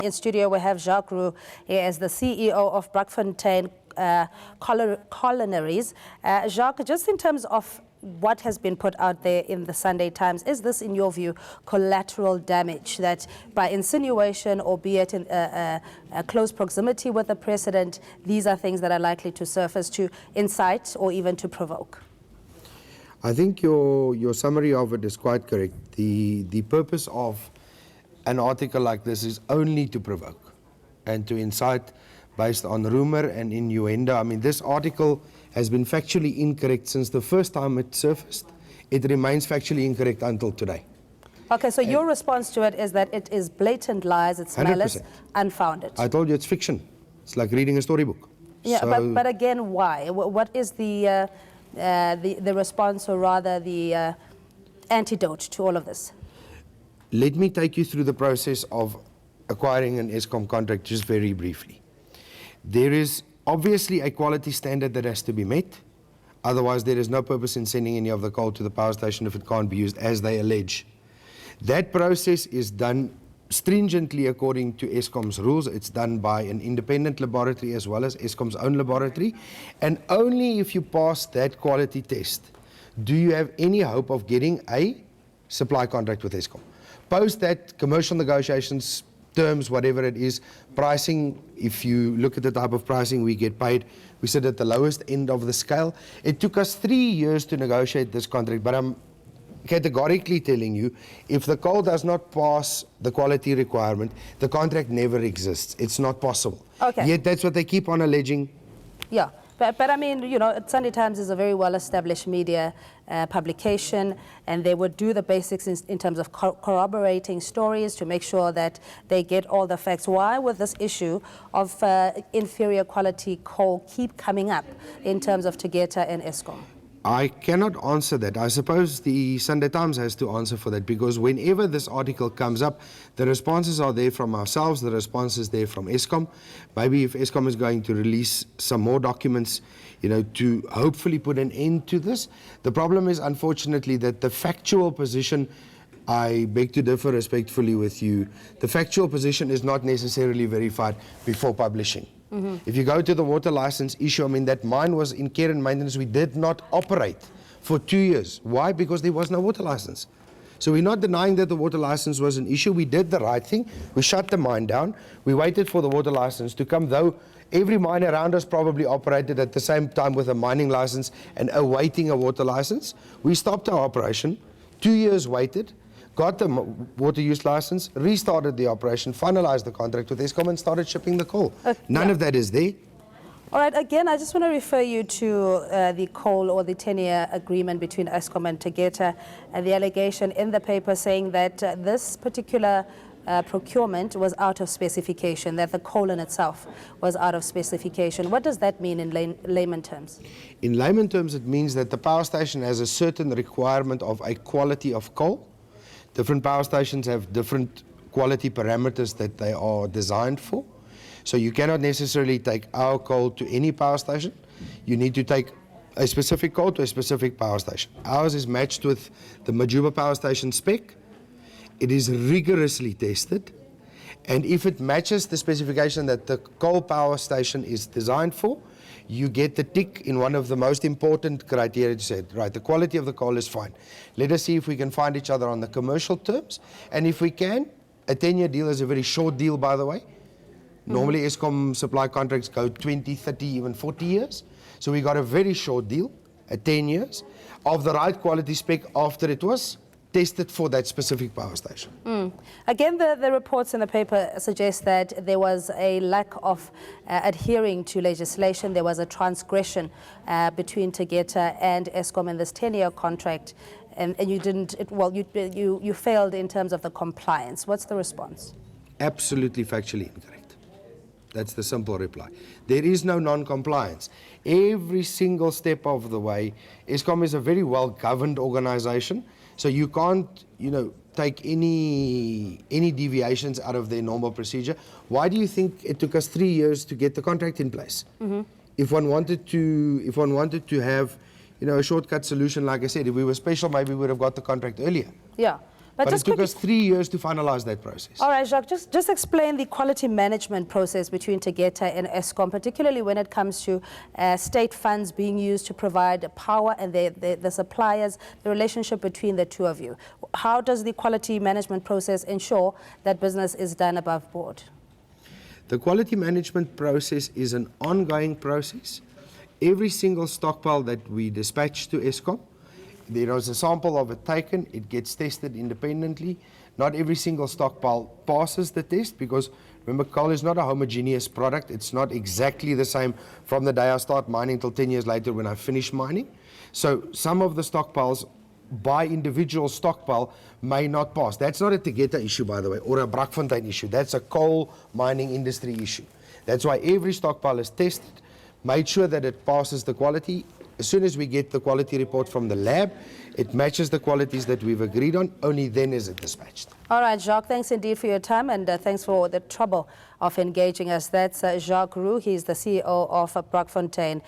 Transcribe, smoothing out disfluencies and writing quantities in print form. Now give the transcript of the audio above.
In studio, we have Jacques Roux. He is the CEO of Brakfontein Collieries. Jacques, just in terms of what has been put out there in the Sunday Times, is this, in your view, collateral damage that by insinuation, albeit in a close proximity with the president, these are things that are likely to surface to incite or even to provoke? I think your summary of it is quite correct. The purpose of an article like this is only to provoke and to incite based on rumor and innuendo. I mean, this article has been factually incorrect since the first time it surfaced. It remains factually incorrect until today. Okay, so your response to it is that it is blatant lies, it's 100%. malice, unfounded. I told you it's fiction. It's like reading a storybook. Yeah, so, but again, why? What is the response, or rather the antidote to all of this? let me take you through the process of acquiring an Eskom contract just very briefly. There is obviously a quality standard that has to be met. Otherwise, there is no purpose in sending any of the coal to the power station if it can't be used, as they allege. That process is done stringently according to Eskom's rules. It's done by an independent laboratory as well as Eskom's own laboratory. And only if you pass that quality test do you have any hope of getting a supply contract with Eskom. Post that, commercial negotiations, terms, whatever it is, pricing, if you look at the type of pricing we get paid, we sit at the lowest end of the scale. It took us 3 years to negotiate this contract, but I'm categorically telling you, if the coal does not pass the quality requirement, the contract never exists. It's not possible. Okay. Yet that's what they keep on alleging. Yeah. But I mean, you know, Sunday Times is a very well-established media publication, and they would do the basics in terms of corroborating stories to make sure that they get all the facts. Why would this issue of inferior quality coal keep coming up in terms of Tegeta and Eskom? I cannot answer that. I suppose the Sunday Times has to answer for that, because whenever this article comes up, the responses are there from ourselves, the response is there from Eskom. Maybe if Eskom is going to release some more documents, you know, to hopefully put an end to this. The problem is, unfortunately, that the factual position, I beg to differ respectfully with you, the factual position is not necessarily verified before publishing. Mm-hmm. If you go to the water license issue, I mean, that mine was in care and maintenance. We did not operate for 2 years. Why? Because there was no water license. So we're not denying that the water license was an issue. We did the right thing. We shut the mine down. We waited for the water license to come, though every mine around us probably operated at the same time with a mining license and awaiting a water license. We stopped our operation, 2 years waited, got the water use license, restarted the operation, finalized the contract with Eskom, and started shipping the coal. None of that is there. All right, again, I just want to refer you to the coal or the 10-year agreement between Eskom and Tegeta, and the allegation in the paper saying that this particular procurement was out of specification, that the coal in itself was out of specification. What does that mean in layman terms? In layman terms, it means that the power station has a certain requirement of a quality of coal. Different power stations have different quality parameters that they are designed for. So you cannot necessarily take our coal to any power station. You need to take a specific coal to a specific power station. Ours is matched with the Majuba power station spec. It is rigorously tested. And if it matches the specification that the coal power station is designed for, you get the tick in one of the most important criteria to say, right, the quality of the coal is fine. Let us see if we can find each other on the commercial terms. And if we can, a 10-year deal is a very short deal, by the way. Mm-hmm. Normally, Eskom supply contracts go 20, 30, even 40 years. So we got a very short deal, at 10 years, of the right quality spec after it was tested for that specific power station. Again, the reports in the paper suggest that there was a lack of adhering to legislation. There was a transgression between Tegeta and Eskom in this 10-year contract, and you didn't, you failed in terms of the compliance. What's the response? Absolutely factually incorrect. That's the simple reply. There is no non-compliance. Every single step of the way, Eskom is a very well-governed organization. So you can't, you know, take any deviations out of their normal procedure. Why do you think it took us 3 years to get the contract in place? Mm-hmm. If one wanted to have, you know, a shortcut solution, like I said, if we were special, maybe we would have got the contract earlier. Yeah. But But it just took quickly- us 3 years to finalize that process. All right, Jacques, just explain the quality management process between Tegeta and Eskom, particularly when it comes to state funds being used to provide power and the suppliers, the relationship between the two of you. How does the quality management process ensure that business is done above board? The quality management process is an ongoing process. Every single stockpile that we dispatch to Eskom, there is a sample of it taken, it gets tested independently. Not every single stockpile passes the test because, remember, coal is not a homogeneous product. It's not exactly the same from the day I start mining till 10 years later when I finish mining. So some of the stockpiles by individual stockpile may not pass. That's not a Tegeta issue, by the way, or a Brakfontein issue. That's a coal mining industry issue. That's why every stockpile is tested, made sure that it passes the quality. As soon as we get the quality report from the lab, it matches the qualities that we've agreed on, only then is it dispatched. All right, Jacques, thanks indeed for your time, and thanks for the trouble of engaging us. That's Jacques Roux. He's the CEO of Brakfontein.